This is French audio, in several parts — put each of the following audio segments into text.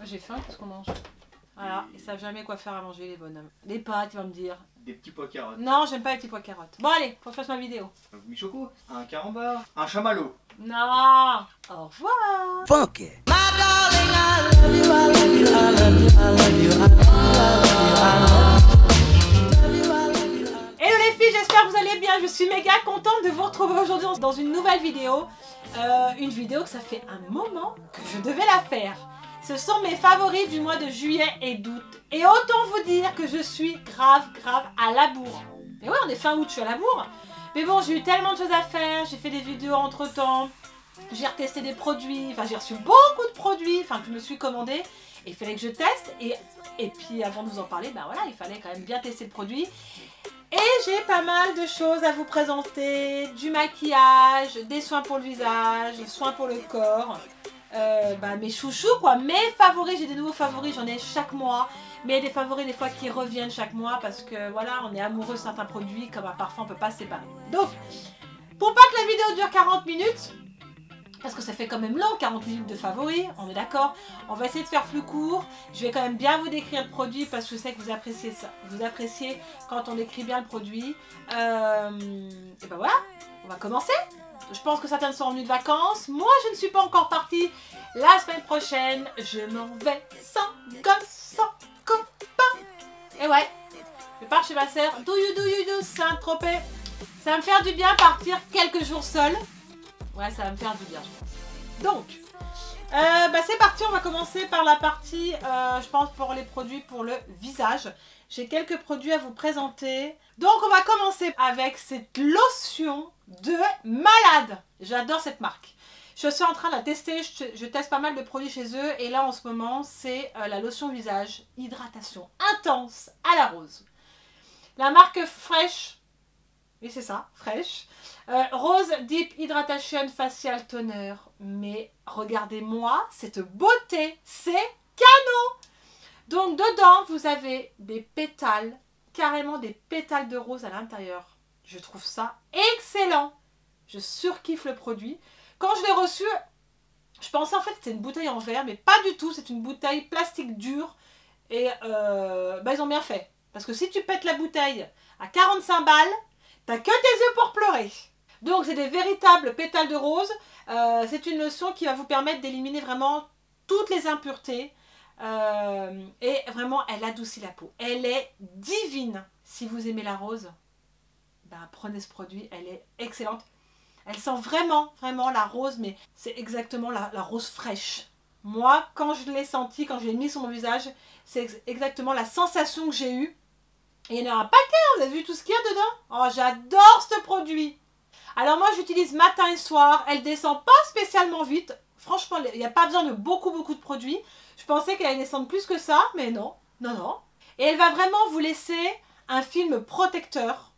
Moi j'ai faim, qu'est-ce qu'on mange? Voilà, ils savent jamais quoi faire à manger les bonhommes. Des pâtes, il va me dire. Des petits pois carottes. Non, j'aime pas les petits pois carottes. Bon allez, faut que je fasse ma vidéo. Un michoco, un carambar, un chamallow. Non. Au revoir. Funky. Hello les filles, j'espère que vous allez bien. Je suis méga contente de vous retrouver aujourd'hui dans une nouvelle vidéo. Une vidéo que ça fait un moment que je devais la faire. Ce sont mes favoris du mois de juillet et d'août. Et autant vous dire que je suis grave à la bourre. Et ouais, on est fin août, je suis à la bourre. Mais bon, j'ai eu tellement de choses à faire. J'ai fait des vidéos entre temps. J'ai retesté des produits. Enfin, j'ai reçu beaucoup de produits. Enfin, que je me suis commandé. Et il fallait que je teste. Et puis, avant de vous en parler, ben voilà, il fallait quand même bien tester le produit. Et j'ai pas mal de choses à vous présenter. Du maquillage, des soins pour le visage, des soins pour le corps. Mes chouchous quoi, mes favoris, j'ai des nouveaux favoris, j'en ai chaque mois, mais il y a des favoris des fois qui reviennent chaque mois parce que voilà, on est amoureux de certains produits, comme un parfum on peut pas se séparer. Donc, pour pas que la vidéo dure 40 minutes, parce que ça fait quand même long, 40 minutes de favoris, on est d'accord, on va essayer de faire plus court. Je vais quand même bien vous décrire le produit parce que je sais que vous appréciez ça, vous appréciez quand on décrit bien le produit. Et ben voilà, on va commencer. Je pense que certaines sont revenues de vacances. Moi, je ne suis pas encore partie. La semaine prochaine, je m'en vais sans gosse, sans copain. Et ouais, je pars chez ma sœur. Do Saint-Tropez. Ça va me faire du bien partir quelques jours seule. Ouais, ça va me faire du bien, je pense. Donc, c'est parti. On va commencer par la partie, je pense, pour les produits pour le visage. J'ai quelques produits à vous présenter. Donc, on va commencer avec cette lotion de malade. J'adore cette marque. Je suis en train de la tester. Je teste pas mal de produits chez eux. Et là, en ce moment, c'est la lotion visage hydratation intense à la rose. La marque Fresh. Oui, c'est ça, Fresh. Rose Deep Hydration Facial Toner. Mais regardez-moi cette beauté. C'est canon. Donc, dedans, vous avez des pétales. Carrément des pétales de rose à l'intérieur. Je trouve ça excellent. Je surkiffe le produit. Quand je l'ai reçu, je pensais en fait que c'était une bouteille en verre, mais pas du tout. C'est une bouteille plastique dure. Et ils ont bien fait. Parce que si tu pètes la bouteille à 45 balles, t'as que tes yeux pour pleurer. Donc c'est des véritables pétales de rose. C'est une lotion qui va vous permettre d'éliminer vraiment toutes les impuretés. Et vraiment elle adoucit la peau, elle est divine. Si vous aimez la rose, prenez ce produit, elle est excellente. Elle sent vraiment la rose, mais c'est exactement la rose fraîche. Moi quand je l'ai senti, quand je l'ai mis sur mon visage, c'est exactement la sensation que j'ai eue. Et il y en a un paquet, vous avez vu tout ce qu'il y a dedans? Oh, j'adore ce produit. Alors moi j'utilise matin et soir, elle descend pas spécialement vite. Franchement, il n'y a pas besoin de beaucoup de produits. Je pensais qu'elle allait descendre plus que ça, mais non. Et elle va vraiment vous laisser un film protecteur.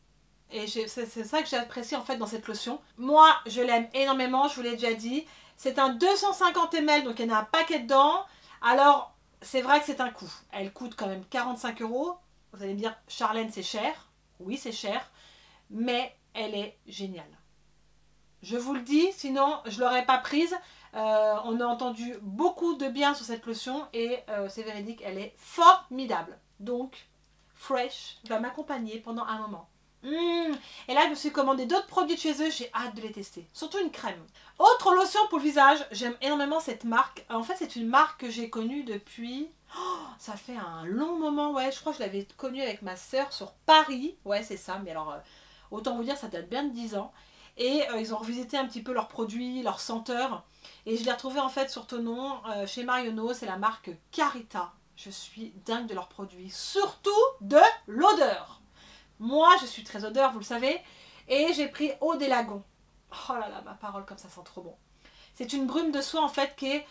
Et c'est ça que j'apprécie en fait dans cette lotion. Moi, je l'aime énormément, je vous l'ai déjà dit. C'est un 250 ml, donc il y en a un paquet dedans. Alors, c'est vrai que c'est un coût. Elle coûte quand même 45 €. Vous allez me dire, Charlène, c'est cher. Oui, c'est cher. Mais elle est géniale. Je vous le dis, sinon je ne l'aurais pas prise. On a entendu beaucoup de bien sur cette lotion et c'est véridique, elle est formidable. Donc, Fresh va m'accompagner pendant un moment. Et là, je me suis commandé d'autres produits de chez eux, j'ai hâte de les tester. Surtout une crème. Autre lotion pour le visage, j'aime énormément cette marque. En fait, c'est une marque que j'ai connue depuis... Oh, ça fait un long moment, ouais, je crois que je l'avais connue avec ma sœur sur Paris. Ouais, c'est ça, mais alors, autant vous dire, ça date bien de 10 ans. Et ils ont revisité un petit peu leurs produits, leurs senteurs. Et je l'ai retrouvé en fait sur Tonon, chez Marionneau, c'est la marque Carita. Je suis dingue de leurs produits, surtout de l'odeur. Moi, je suis très odeur, vous le savez. Et j'ai pris Eau des Lagons. Oh là là, ma parole, comme ça sent trop bon. C'est une brume de soie en fait qui est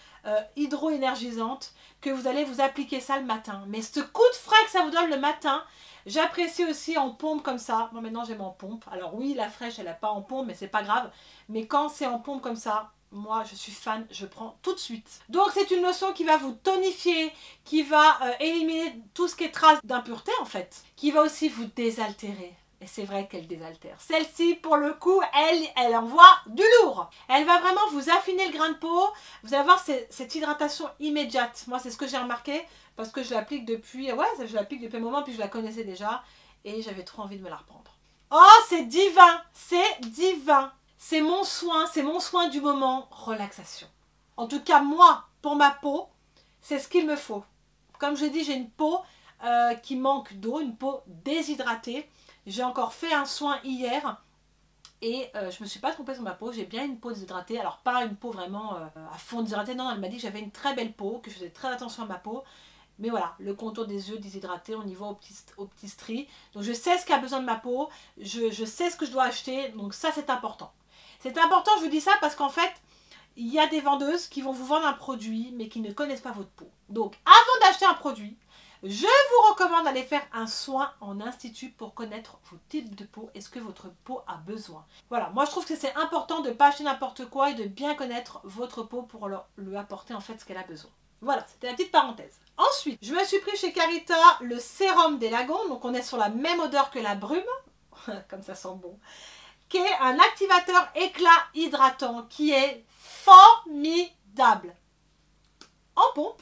hydro-énergisante, que vous allez vous appliquer ça le matin. Mais ce coup de frais que ça vous donne le matin, j'apprécie aussi en pompe comme ça. Bon, maintenant j'aime en pompe. Alors oui, la fraîche, elle n'a pas en pompe, mais c'est pas grave. Mais quand c'est en pompe comme ça, moi je suis fan, je prends tout de suite. Donc c'est une lotion qui va vous tonifier, qui va éliminer tout ce qui est trace d'impureté en fait. Qui va aussi vous désaltérer. Et c'est vrai qu'elle désaltère. Celle-ci, pour le coup, elle envoie du lourd. Elle va vraiment vous affiner le grain de peau. Vous allez avoir cette hydratation immédiate. Moi, c'est ce que j'ai remarqué parce que je l'applique depuis... Ouais, je l'applique depuis un moment, puis je la connaissais déjà. Et j'avais trop envie de me la reprendre. Oh, c'est divin! C'est divin! C'est mon soin du moment. Relaxation. En tout cas, moi, pour ma peau, c'est ce qu'il me faut. Comme je dis, j'ai une peau qui manque d'eau, une peau déshydratée. J'ai encore fait un soin hier et je ne me suis pas trompée sur ma peau. J'ai bien une peau déshydratée. Alors, pas une peau vraiment à fond déshydratée. Non, elle m'a dit que j'avais une très belle peau, que je faisais très attention à ma peau. Mais voilà, le contour des yeux déshydraté, on y voit au petit stries. Donc, je sais ce qu'a besoin de ma peau. Je sais ce que je dois acheter. Donc, ça, c'est important. C'est important, je vous dis ça, parce qu'en fait, il y a des vendeuses qui vont vous vendre un produit, mais qui ne connaissent pas votre peau. Donc, avant d'acheter un produit, je vous recommande d'aller faire un soin en institut pour connaître vos types de peau et ce que votre peau a besoin. Voilà, moi je trouve que c'est important de ne pas acheter n'importe quoi et de bien connaître votre peau pour lui apporter en fait ce qu'elle a besoin. Voilà, c'était la petite parenthèse. Ensuite, je me suis pris chez Carita le sérum des lagons, donc on est sur la même odeur que la brume, comme ça sent bon, qui est un activateur éclat hydratant qui est formidable. En pompe,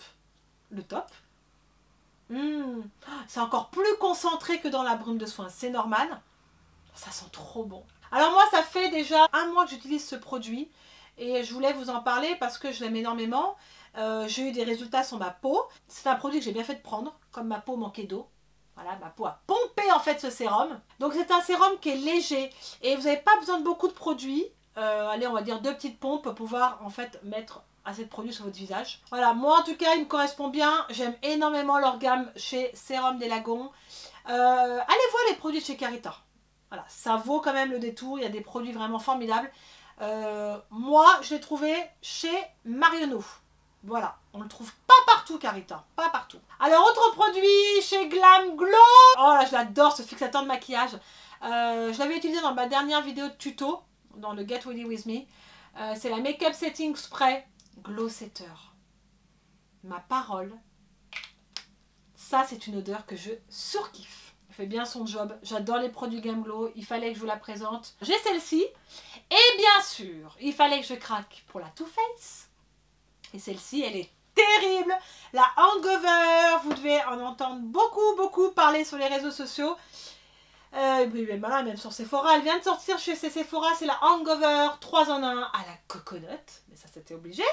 le top. C'est encore plus concentré que dans la brume de soin, c'est normal. Ça sent trop bon. Alors moi, ça fait déjà un mois que j'utilise ce produit et je voulais vous en parler parce que je l'aime énormément. J'ai eu des résultats sur ma peau. C'est un produit que j'ai bien fait de prendre, comme ma peau manquait d'eau. Voilà, ma peau a pompé en fait ce sérum. Donc c'est un sérum qui est léger et vous n'avez pas besoin de beaucoup de produits. Allez, on va dire 2 petites pompes pour pouvoir en fait mettre assez de produits sur votre visage. Voilà, moi en tout cas il me correspond bien. J'aime énormément leur gamme chez Sérum des Lagons. Allez voir les produits de chez Carita. Voilà, ça vaut quand même le détour. Il y a des produits vraiment formidables. Moi je l'ai trouvé chez Marionneau. Voilà, on le trouve pas partout Carita, pas partout. Alors autre produit chez Glam Glow. Oh là je l'adore ce fixateur de maquillage. Je l'avais utilisé dans ma dernière vidéo de tuto, dans le Get Ready With Me. C'est la Makeup Setting Spray Glow Setter. Ma parole, ça c'est une odeur que je surkiffe. Elle fait bien son job. J'adore les produits Glam Glow. Il fallait que je vous la présente. J'ai celle-ci. Et bien sûr, il fallait que je craque pour la Too Faced. Et celle-ci, elle est terrible. La Hangover, vous devez en entendre beaucoup parler sur les réseaux sociaux. Même sur Sephora. Elle vient de sortir chez Sephora. C'est la Hangover 3 en 1 à la coconut. Mais ça, c'était obligé.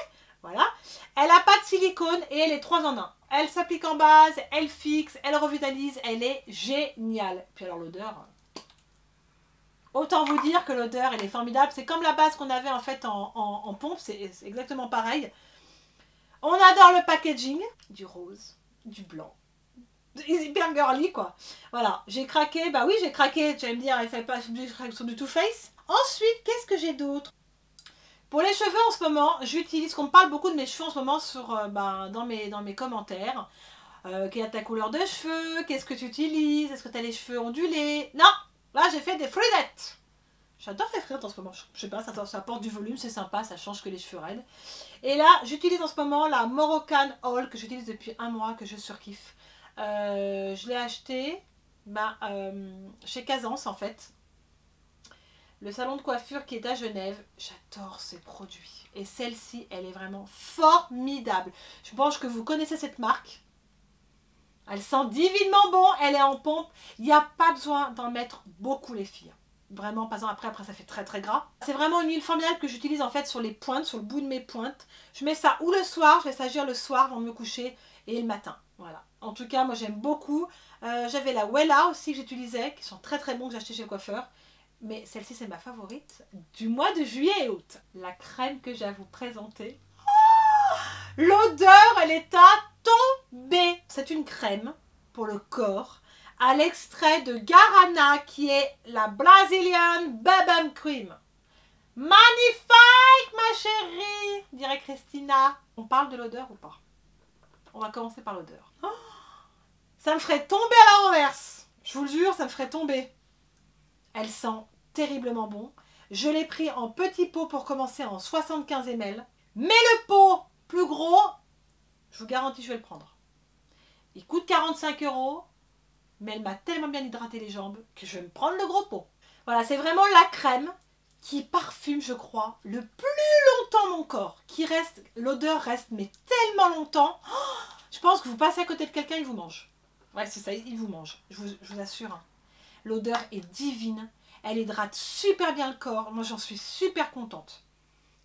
Voilà. Elle n'a pas de silicone et elle est 3 en 1. Elle s'applique en base, elle fixe, elle revitalise. Elle est géniale. Puis alors l'odeur... Autant vous dire que l'odeur, elle est formidable. C'est comme la base qu'on avait en fait en pompe. C'est exactement pareil. On adore le packaging, du rose, du blanc, hyper girly quoi. Voilà, j'ai craqué, bah oui j'ai craqué, tu vas me dire, il fait pas sur du Too Faced. Ensuite, qu'est-ce que j'ai d'autre? Pour les cheveux en ce moment, j'utilise, qu'on me parle beaucoup de mes cheveux en ce moment sur, dans mes commentaires. Quelle est ta couleur de cheveux? Qu'est-ce que tu utilises? Est-ce que tu as les cheveux ondulés? Non, là j'ai fait des frisettes. J'adore les frisettes en ce moment, je sais pas, ça apporte du volume, c'est sympa, ça change que les cheveux raides. Et là, j'utilise en ce moment la Moroccan Oil que j'utilise depuis un mois, que je surkiffe. Je l'ai acheté chez Kazance en fait. Le salon de coiffure qui est à Genève. J'adore ces produits. Et celle-ci, elle est vraiment formidable. Je pense que vous connaissez cette marque. Elle sent divinement bon, elle est en pompe. Il n'y a pas besoin d'en mettre beaucoup les filles. Vraiment, pas après ça fait très gras. C'est vraiment une huile formidable que j'utilise en fait sur les pointes, sur le bout de mes pointes. Je mets ça ou le soir, je laisse agir le soir avant de me coucher et le matin. Voilà. En tout cas, moi j'aime beaucoup. J'avais la Wella aussi que j'utilisais, qui sont très bons, que j'ai acheté chez le coiffeur. Mais celle-ci c'est ma favorite du mois de juillet et août. La crème que j'ai à vous présenter. Oh, l'odeur, elle est à tomber. C'est une crème pour le corps à l'extrait de Guarana qui est la Brazilian Bubble Cream. Magnifique ma chérie, dirait Christina. On parle de l'odeur ou pas? On va commencer par l'odeur. Oh, ça me ferait tomber à la renverse. Je vous le jure, ça me ferait tomber. Elle sent terriblement bon. Je l'ai pris en petit pot pour commencer en 75 ml. Mais le pot plus gros, je vous garantis je vais le prendre. Il coûte 45 €. mais elle m'a tellement bien hydraté les jambes que je vais me prendre le gros pot. Voilà, c'est vraiment la crème qui parfume, je crois, le plus longtemps mon corps. Qui reste, l'odeur reste mais tellement longtemps. Oh, je pense que vous passez à côté de quelqu'un, il vous mange. Ouais, c'est ça, il vous mange, je vous assure. Hein. L'odeur est divine, elle hydrate super bien le corps. Moi, j'en suis super contente.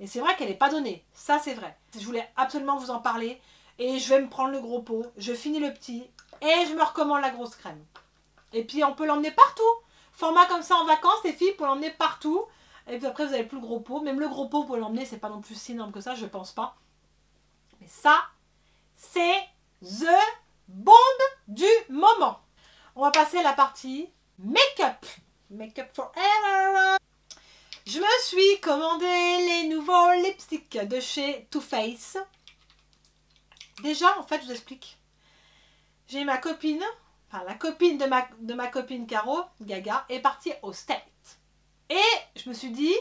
Et c'est vrai qu'elle n'est pas donnée, ça c'est vrai. Je voulais absolument vous en parler. Et je vais me prendre le gros pot, je finis le petit et je me recommande la grosse crème. Et puis on peut l'emmener partout. Format comme ça en vacances, les filles, pour l'emmener partout. Et puis après vous avez plus le gros pot. Même le gros pot pour l'emmener, c'est pas non plus si énorme que ça, je pense pas. Mais ça, c'est the bombe du moment. On va passer à la partie make-up. Make-up forever. Je me suis commandé les nouveaux lipsticks de chez Too Faced. Déjà, en fait, je vous explique. J'ai ma copine, enfin la copine de ma copine Caro, Gaga, est partie au States. Et je me suis dit,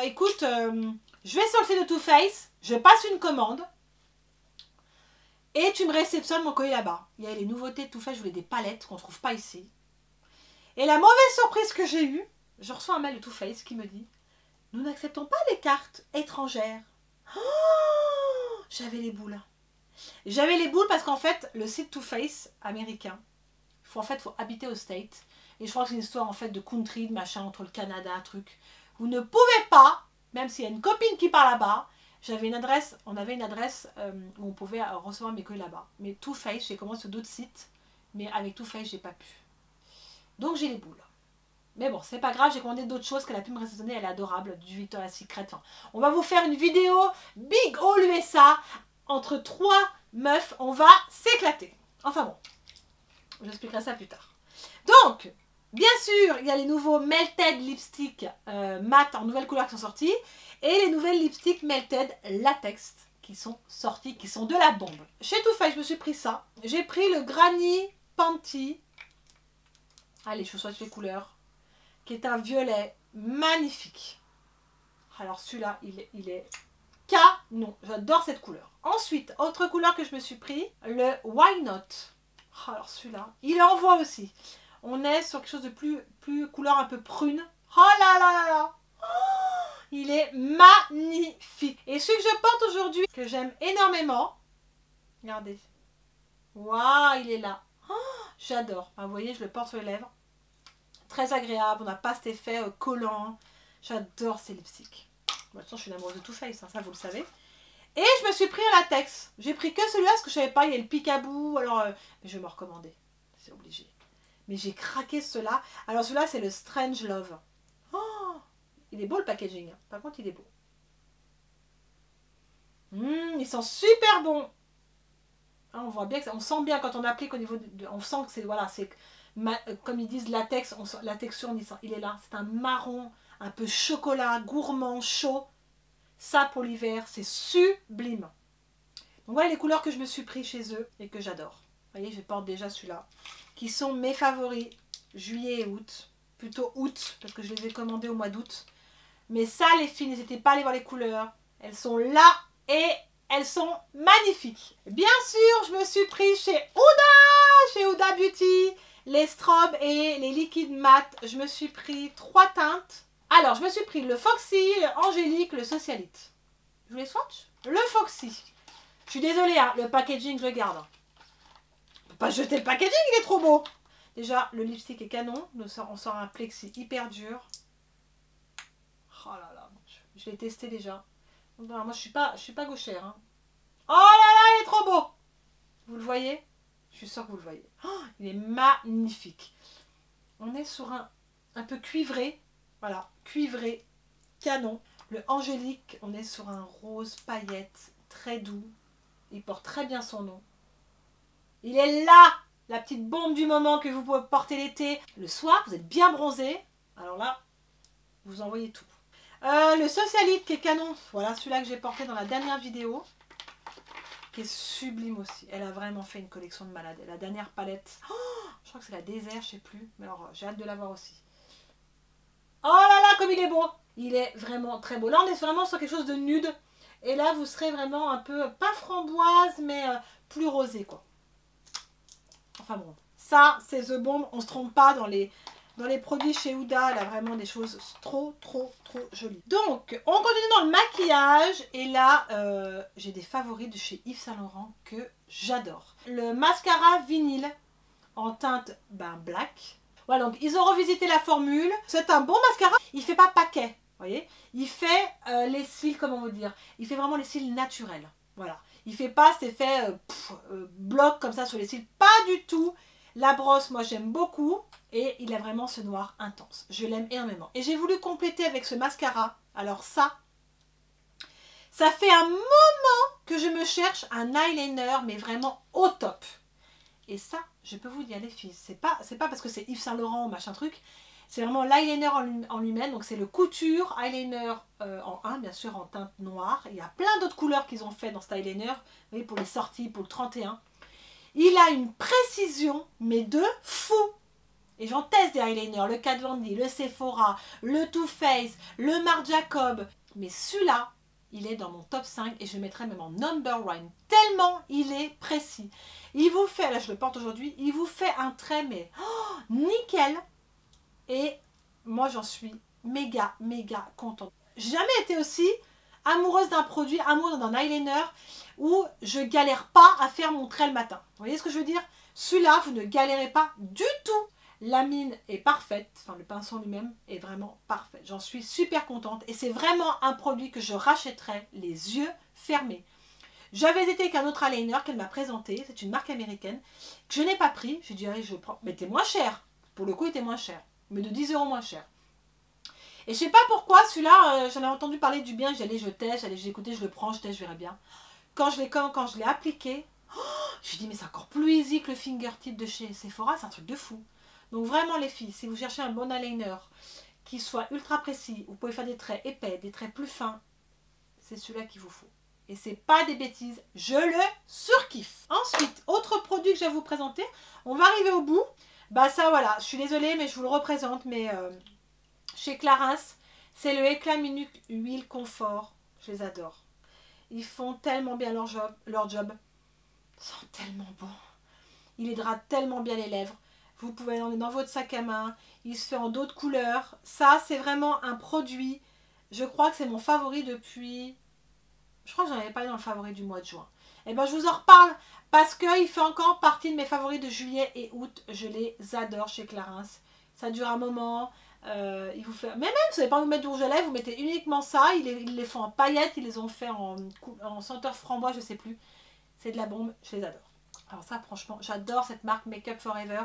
écoute, je vais sur le site de Too Faced, je passe une commande, et tu me réceptionnes mon colis là-bas. Il y a les nouveautés de Too Faced, je voulais des palettes qu'on ne trouve pas ici. Et la mauvaise surprise que j'ai eue, je reçois un mail de Too Faced qui me dit, nous n'acceptons pas les cartes étrangères. Oh, j'avais les boules. J'avais les boules parce qu'en fait, le site Too Faced américain, faut habiter aux States. Et je crois que c'est une histoire en fait de country, de machin, entre le Canada, truc. Vous ne pouvez pas, même s'il y a une copine qui part là-bas, j'avais une adresse, on avait une adresse où on pouvait recevoir mes colis là-bas. Mais Too Faced, j'ai commandé sur d'autres sites, mais avec Too Faced, j'ai pas pu. Donc j'ai les boules. Mais bon, c'est pas grave, j'ai commandé d'autres choses qu'elle a pu me réceptionner, elle est adorable, du Victoria's Secret. Enfin, on va vous faire une vidéo Big Haul USA. Entre trois meufs, on va s'éclater. Enfin bon, j'expliquerai ça plus tard. Donc, bien sûr, il y a les nouveaux Melted Lipstick mat en nouvelles couleurs qui sont sortis. Et les nouvelles lipsticks Melted Latex qui sont sortis, qui sont de la bombe. Chez Too Faced, je me suis pris ça. J'ai pris le Granny Panty. Allez, je vous souhaite les couleurs. Qui est un violet magnifique. Alors celui-là, il est canon. J'adore cette couleur. Ensuite, autre couleur que je me suis pris, le Why Not. Alors celui-là, il envoie aussi. On est sur quelque chose de plus couleur un peu prune. Oh là là là là. Oh, il est magnifique. Et celui que je porte aujourd'hui, que j'aime énormément. Regardez. Waouh, il est là. Oh, j'adore. Vous voyez, je le porte sur les lèvres. Très agréable. On n'a pas cet effet collant. J'adore ces lipsticks. Maintenant, je suis une amoureuse de Too Faced, hein, ça vous le savez. Et je me suis pris un latex. J'ai pris que celui-là parce que je savais pas, il y a le Picaboo. Alors, mais je vais me recommander. C'est obligé. Mais j'ai craqué ceux-là. Alors celui-là, c'est le Strange Love. Oh, il est beau le packaging. Hein. Par contre, il est beau. Ils sont super bons. Ah, on voit bien que on sent bien quand on applique au niveau on sent que c'est voilà, c'est comme ils disent latex, la texture, il est là. C'est un marron, un peu chocolat, gourmand, chaud. Ça pour l'hiver, c'est sublime. Donc voilà les couleurs que je me suis pris chez eux et que j'adore. Vous voyez, je porte déjà celui-là. Qui sont mes favoris, juillet et août. Plutôt août, parce que je les ai commandés au mois d'août. Mais ça, les filles, n'hésitez pas à aller voir les couleurs. Elles sont là et elles sont magnifiques. Bien sûr, je me suis pris chez Huda Beauty, les strobes et les liquides mat. Je me suis pris 3 teintes. Alors, je me suis pris le Foxy, le Angélique, le Socialite. Je vous les swatch. Le Foxy. Je suis désolée, hein, le packaging, je le garde. On peut pas jeter le packaging, il est trop beau. Déjà, le lipstick est canon. On sort un plexi hyper dur. Oh là là, je l'ai testé déjà. Non, moi, je suis pas gauchère. Hein. Oh là là, il est trop beau. Vous le voyez? Je suis sûre que vous le voyez. Oh, il est magnifique. On est sur un peu cuivré. Voilà, cuivré, canon. Le Angélique, on est sur un rose paillette, très doux. Il porte très bien son nom. Il est là, la petite bombe du moment que vous pouvez porter l'été. Le soir, vous êtes bien bronzé. Alors là, vous envoyez tout. Le Socialite qui est canon. Voilà celui-là que j'ai porté dans la dernière vidéo. Qui est sublime aussi. Elle a vraiment fait une collection de malades. La dernière palette. Oh, je crois que c'est la désert, je sais plus. Mais alors, j'ai hâte de la voir aussi. Oh là là, comme il est beau! Il est vraiment très beau. Là, on est vraiment sur quelque chose de nude. Et là, vous serez vraiment un peu, pas framboise, mais plus rosé, quoi. Enfin bon, Ça, c'est The Bomb. On se trompe pas dans les produits chez Huda. Elle a vraiment des choses trop jolies. Donc, on continue dans le maquillage. Et là, j'ai des favoris de chez Yves Saint Laurent que j'adore. Le mascara vinyle en teinte black. Voilà, donc ils ont revisité la formule. C'est un bon mascara. Il fait pas paquet, vous voyez. Il fait les cils, comment vous dire. Il fait vraiment les cils naturels. Voilà. Il fait pas cet effet bloc comme ça sur les cils. Pas du tout. La brosse, moi j'aime beaucoup. Et il a vraiment ce noir intense. Je l'aime énormément. Et j'ai voulu compléter avec ce mascara. Alors ça fait un moment que je me cherche un eyeliner, mais vraiment au top. Et ça, je peux vous dire les filles, c'est pas parce que c'est Yves Saint Laurent ou machin truc, c'est vraiment l'eyeliner en lui-même, donc c'est le Couture Eyeliner en 1, bien sûr en teinte noire. Il y a plein d'autres couleurs qu'ils ont fait dans cet eyeliner, vous voyez, pour les sorties, pour le 31. Il a une précision, mais de fou. Et j'en teste des eyeliners, le Kat Von D, le Sephora, le Too Faced, le Marc Jacob. Mais celui-là, il est dans mon top 5 et je le mettrai même en number 1. Tellement il est précis. Il vous fait, là je le porte aujourd'hui, il vous fait un trait mais nickel. Et moi j'en suis méga contente. J'ai jamais été aussi amoureuse d'un produit, amoureuse d'un eyeliner où je galère pas à faire mon trait le matin. Vous voyez ce que je veux dire? Celui-là, vous ne galérez pas du tout. La mine est parfaite, enfin le pinceau lui-même est vraiment parfait. J'en suis super contente et c'est vraiment un produit que je rachèterais les yeux fermés. J'avais été avec un autre eyeliner qu'elle m'a présenté, c'est une marque américaine, que je n'ai pas pris. J'ai dit allez je prends, mais c'était moins cher, pour le coup il était moins cher, mais de 10 € moins cher. Et je sais pas pourquoi celui-là, j'en ai entendu parler du bien, j'allais je teste, j'ai écouté, je le prends, je teste, je verrai bien. Quand je l'ai appliqué, je dis mais c'est encore plus easy que le fingertip de chez Sephora, c'est un truc de fou. Donc vraiment les filles, si vous cherchez un bon eyeliner qui soit ultra précis, vous pouvez faire des traits épais, des traits plus fins, c'est celui-là qu'il vous faut. Et c'est pas des bêtises, je le surkiffe. Ensuite, autre produit que je vais vous présenter, on va arriver au bout. Bah ça voilà, je suis désolée mais je vous le représente, mais chez Clarins, c'est le Éclat Minute Huile Confort, je les adore. Ils font tellement bien leur job, ils sont tellement bons. Ils hydratent tellement bien les lèvres. Vous pouvez l'emmener dans votre sac à main. Il se fait en d'autres couleurs. Ça, c'est vraiment un produit. Je crois que c'est mon favori depuis... Je crois que j'en avais parlé dans le favori du mois de juin. Et bien, je vous en reparle parce qu'il fait encore partie de mes favoris de juillet et août. Je les adore chez Clarins. Ça dure un moment. Il vous fait... Mais même, vous n'avez pas envie de mettre du rouge à lèvres, vous mettez uniquement ça. Ils les font en paillettes. Ils les ont fait en senteur framboise, je ne sais plus. C'est de la bombe. Je les adore. Alors ça, franchement, j'adore cette marque Make Up For Ever.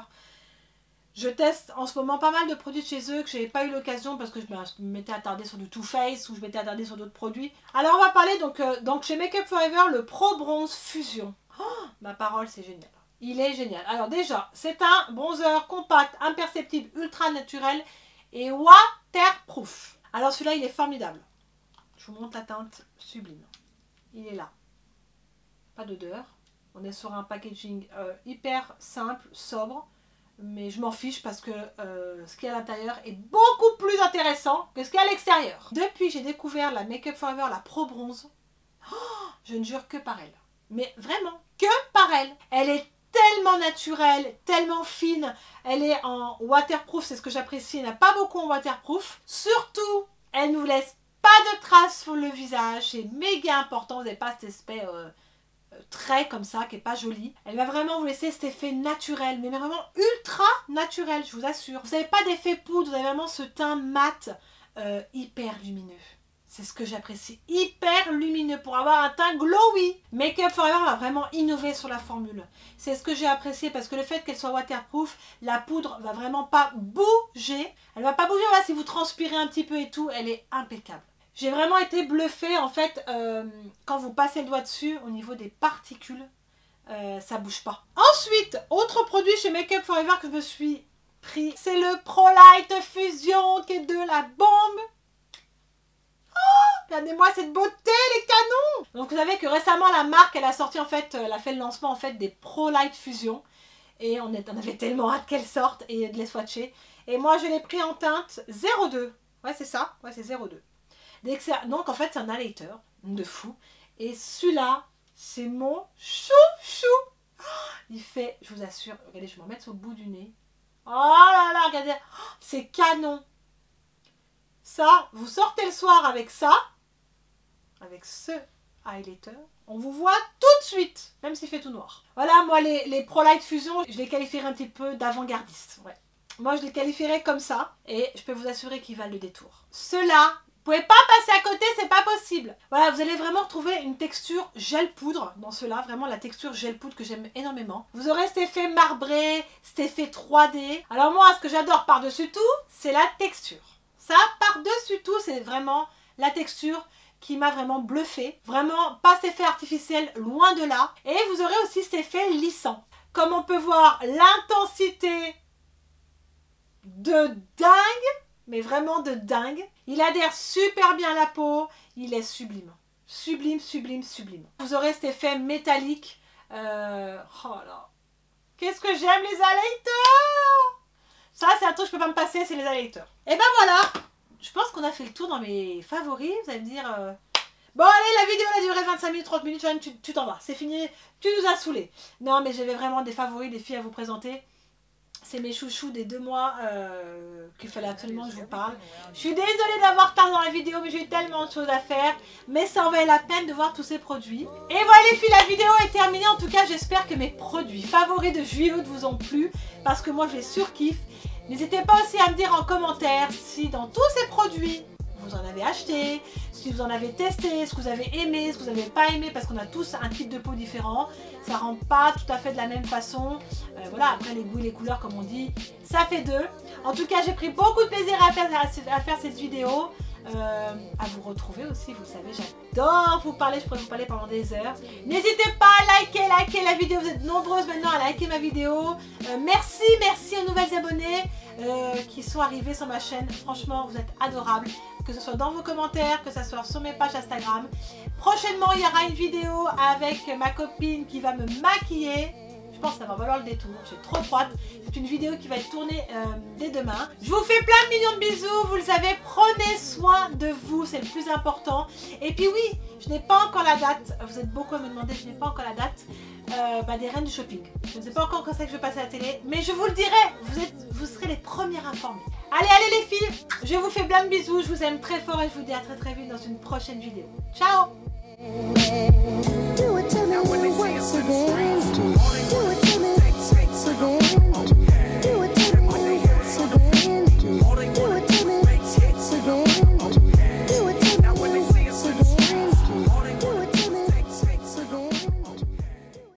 Je teste en ce moment pas mal de produits de chez eux que je n'avais pas eu l'occasion parce que je me m'étais attardée sur du Too Faced ou je m'étais attardée sur d'autres produits. Alors on va parler donc chez Make Up For Ever, le Pro Bronze Fusion. Oh, ma parole, c'est génial. Il est génial. Alors déjà, c'est un bronzer compact, imperceptible, ultra naturel et waterproof. Alors celui-là, il est formidable. Je vous montre la teinte sublime. Il est là. Pas d'odeur. On est sur un packaging hyper simple, sobre. Mais je m'en fiche parce que ce qu'il y a à l'intérieur est beaucoup plus intéressant que ce qu'il y a à l'extérieur. Depuis que j'ai découvert la Make Up For Ever, la Pro Bronze, je ne jure que par elle. Mais vraiment, que par elle. Elle est tellement naturelle, tellement fine. Elle est en waterproof, c'est ce que j'apprécie. Il n'y en a pas beaucoup en waterproof. Surtout, elle ne vous laisse pas de traces sur le visage. C'est méga important. Vous n'avez pas cet aspect... trait comme ça qui est pas joli. Elle va vraiment vous laisser cet effet naturel, mais vraiment ultra naturel, je vous assure. Vous n'avez pas d'effet poudre, vous avez vraiment ce teint mat hyper lumineux. C'est ce que j'apprécie, hyper lumineux pour avoir un teint glowy. Make Up For Ever va vraiment innover sur la formule. C'est ce que j'ai apprécié parce que le fait qu'elle soit waterproof, la poudre va vraiment pas bouger. Elle va pas bouger, voilà, si vous transpirez un petit peu et tout, elle est impeccable. J'ai vraiment été bluffée en fait quand vous passez le doigt dessus au niveau des particules, ça bouge pas. Ensuite, autre produit chez Make Up For Ever que je me suis pris, c'est le Pro Light Fusion qui est de la bombe. Oh, regardez-moi cette beauté, les canons. Donc vous savez que récemment la marque elle a sorti en fait, elle a fait le lancement en fait des Pro Light Fusion et on avait tellement hâte qu'elle sorte et de les swatcher. Et moi je l'ai pris en teinte 02. Ouais c'est ça, ouais c'est 02. Donc en fait c'est un highlighter de fou et celui-là c'est mon chouchou. Il fait, je vous assure, regardez, je vais m'en mettre au bout du nez. Oh là là, regardez, oh, c'est canon. Ça, vous sortez le soir avec ça, avec ce highlighter. On vous voit tout de suite, même s'il fait tout noir. Voilà, moi, les Pro Light Fusion, je les qualifierais un petit peu d'avant-gardistes. Ouais. Moi, je les qualifierais comme ça. Et je peux vous assurer qu'ils valent le détour. Ceux-là, vous pouvez pas passer à côté, c'est pas possible. Voilà, vous allez vraiment retrouver une texture gel poudre dans ceux-là. Vraiment la texture gel poudre que j'aime énormément. Vous aurez cet effet marbré, cet effet 3D. Alors moi, ce que j'adore par-dessus tout, c'est la texture. Ça, par-dessus tout, c'est vraiment la texture qui m'a vraiment bluffé. Vraiment, pas cet effet artificiel, loin de là. Et vous aurez aussi cet effet lissant. Comme on peut voir, l'intensité de dingue, mais vraiment de dingue. Il adhère super bien à la peau. Il est sublime. Sublime, sublime, sublime. Vous aurez cet effet métallique. Oh là. Qu'est-ce que j'aime les highlighters! Ça, c'est un truc que je peux pas me passer, c'est les highlighters. Et ben voilà. Je pense qu'on a fait le tour dans mes favoris. Vous allez me dire... Bon allez, la vidéo elle a duré 25 minutes, 30 minutes, tu t'en vas. C'est fini, tu nous as saoulés. Non, mais j'avais vraiment des favoris, des filles à vous présenter. C'est mes chouchous des 2 mois qu'il fallait absolument que je vous parle. Je suis désolée d'avoir retard dans la vidéo, mais j'ai eu tellement de choses à faire. Mais ça en valait la peine de voir tous ces produits. Et voilà les filles, la vidéo est terminée. En tout cas, j'espère que mes produits favoris de juillet août vous ont plu. Parce que moi, je les surkiffe. N'hésitez pas aussi à me dire en commentaire si dans tous ces produits, vous en avez acheté, si vous en avez testé, ce que vous avez aimé, ce que vous n'avez pas aimé, parce qu'on a tous un type de peau différent. Ça rend pas tout à fait de la même façon. Voilà, après les goûts et les couleurs, comme on dit, ça fait deux. En tout cas, j'ai pris beaucoup de plaisir à faire cette vidéo. À vous retrouver aussi, vous le savez, j'adore vous parler, je pourrais vous parler pendant des heures. N'hésitez pas à liker la vidéo, vous êtes nombreuses maintenant à liker ma vidéo. Merci aux nouvelles abonnés qui sont arrivés sur ma chaîne, franchement vous êtes adorables, que ce soit dans vos commentaires, que ce soit sur mes pages Instagram. Prochainement il y aura une vidéo avec ma copine qui va me maquiller. Je pense que ça va valoir le détour, j'ai trop hâte. C'est une vidéo qui va être tournée dès demain. Je vous fais plein de millions de bisous, vous le savez, prenez soin de vous, c'est le plus important. Et puis oui, je n'ai pas encore la date, vous êtes beaucoup à me demander, je n'ai pas encore la date des reines du shopping. Je ne sais pas encore quand c'est que je vais passer à la télé, mais je vous le dirai, vous serez les premières informées. Allez les filles, je vous fais plein de bisous, je vous aime très fort et je vous dis à très vite dans une prochaine vidéo. Ciao! Do it to me once again. Do it to me once again.